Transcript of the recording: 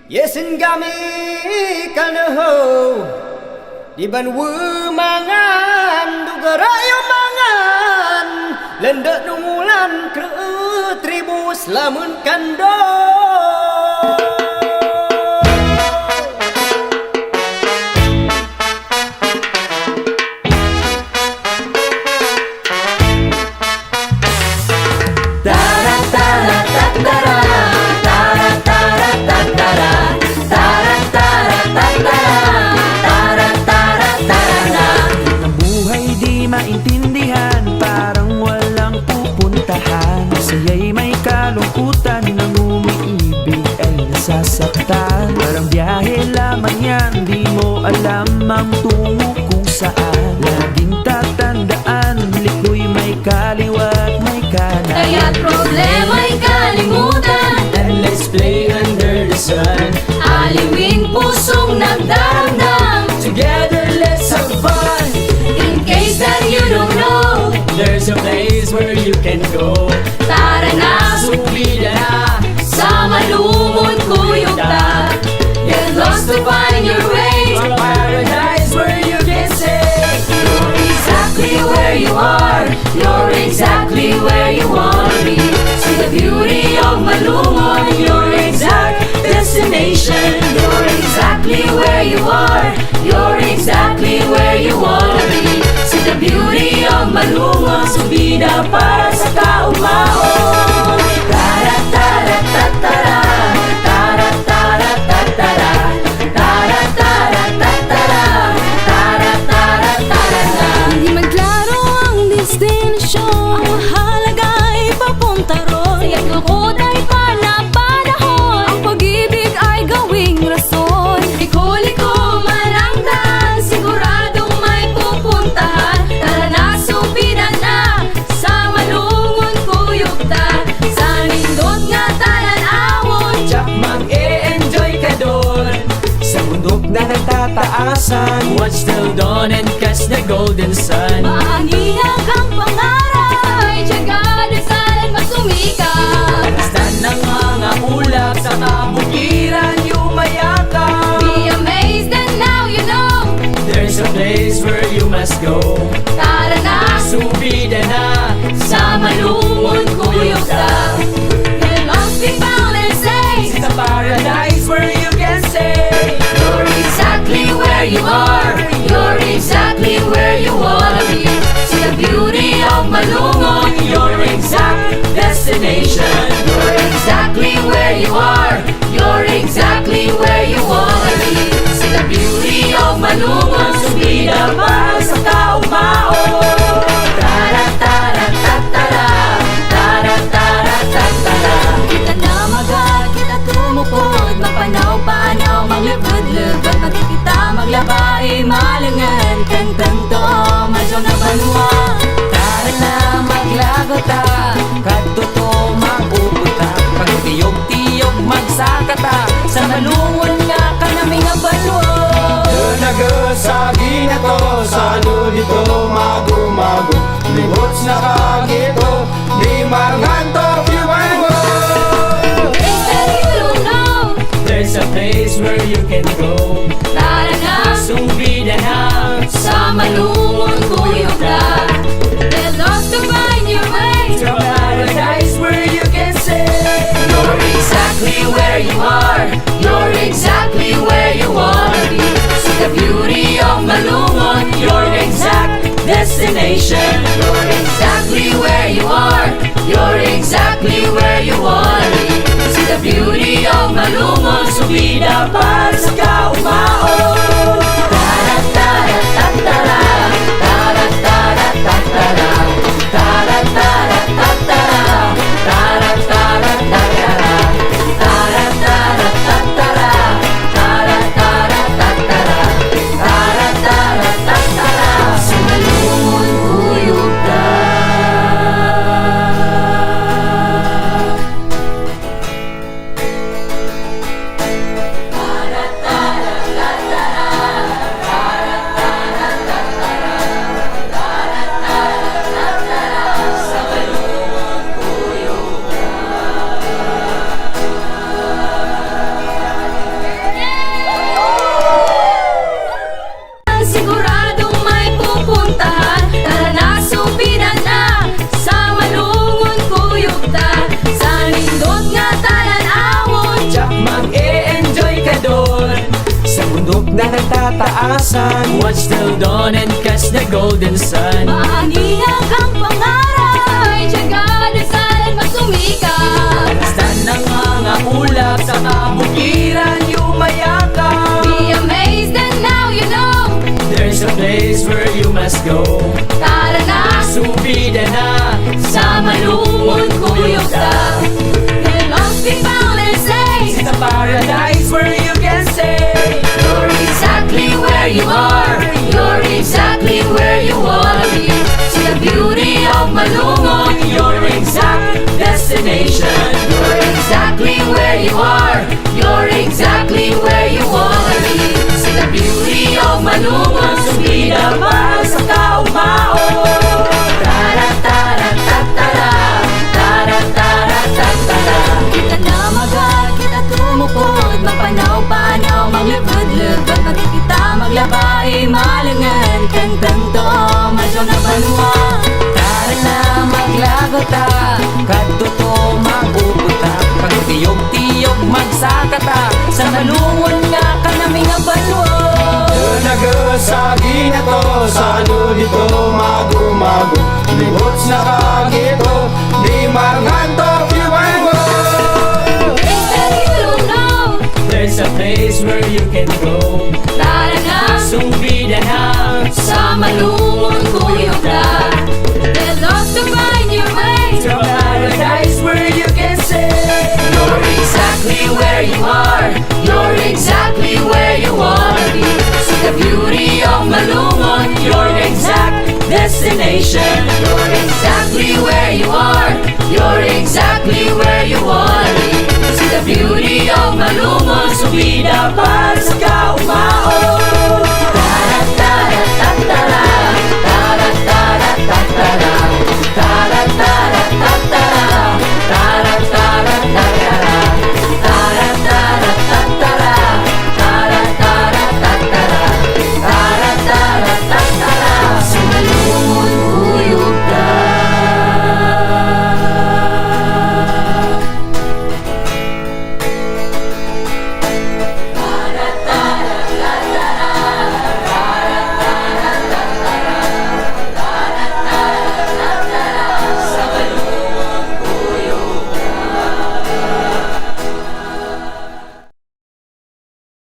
Yesin kami kanaho di banwu mangan dugarayo mangan lendak nungulan ke tribus lamun kando. Maintindihan, parang walang pupuntahan. Masaya'y may kalungkutan, nang umiibig ay nasasaktan. Parang biyahe lamang yan, di mo alam ang tungo kung saan. Laging tatandaan, liko'y may kaliwat, may kanan. Kaya't problema'y kalimutan, And let's play under the sun. aliwin pusong nagdaramdam. Together let's have fun. In case that you don't know, There's a place where you can go. tara na, Sumida na. sa malumon kuyog ta. Get lost to find your way. A paradise where you can say You're exactly where you are, you're exactly where you wanna be. See the beauty of Malumon, your exact destination. You're exactly where you are, you're exactly where you wanna be. See the beauty of Malumon, subida para sa kaumaon. Tara tara tatara, tara tara tatara, tara tara tatara, tara tara tatara. Hindi magklaro ang destinasyon, ang mahalaga ay papunta ron. Saya't lukod ay panapanahon, ang pag-ibig ay gawing rason. Liko-liko man ang daan, siguradong may pupuntahan. Tara na, subidan na, sa malungon kuyog ta. Sa nindot nga tanan-awon, Tsak mag-e-enjoy ka doon. Sa bundok na natataasan, Watch till dawn and catch the golden sun. maanihag ang pangarap, ay tiyaga dasalan magsumikap. Lastan ng mga ulap sa kabukiran yumayakap. Be amazed and now you know. There's a place where you must go. Tara na, Subida na. sa malumon kuyog ta. Get lost, be found and say, It's a paradise where you can say you're exactly where you are, you're exactly where you wanna be. See the beauty of Malumon, your exact destination. you're exactly where you are, you're exactly where you wanna be. See the beauty of Malumon, subida para sa kaumaon. Tara tara tatara, tara tara tatara. Kita na magat, kita tumukod, mapanaw-panaw, maglugod-lugod. Pati kita maglabay, malangan, kantang to, madyo na banwa. tara na maglagot ta, kadto to maguguta. Pagtiyog-tiyog magsakata, sa malungon nga kanaming nga banwa. Nagasagi na to, salo dito magu-magu. Libots na kagito, di marganto piwango. Things that you don't know, There's a place where you can go. tara na, Subida na. sa malumon kuyog ta. Get lost to find your way. It's a paradise where you can say You're exactly where you are, you're exactly where you wanna be. See the beauty of Malumon, your exact destination. You're exactly where you are, you're exactly where you wanna be. See the beauty of Malumon, subida para sa taasan. Watch till dawn and catch the golden sun. Maanihang ang pangarap, ay tiyaga, dasalan, magsumikat. Stand ng mga ulap sa kabukiran, yumayakap. Be amazed and now you know. There's a place where you must go. Tara na, Subida na sa malumon kuyog ta. There must be found and It's safe. a paradise where you can say You're exactly where you are. You're exactly where you wanna be. See the beauty of malumon. your exact destination. You're exactly where you are. You're exactly where you wanna be. See the beauty of malumon. Subida pa sa kaumao. Tara-tara-tatara, tara-tara-tatara. Kita na magat, kita tumupod, mapanaw-panaw, maglugod-lugod, magkikita, maglabay, malangan, kantang to, madyo na banwa. Tara na maglagot ta, kadto to maguguta. Pagtiyog-tiyog magsakata, sa malungon nga kanami nga banwa. Nagasagi na to, salo dito magumago. Libots na kagito, di marganto Piwango. If you don't know, There's a place where you can go.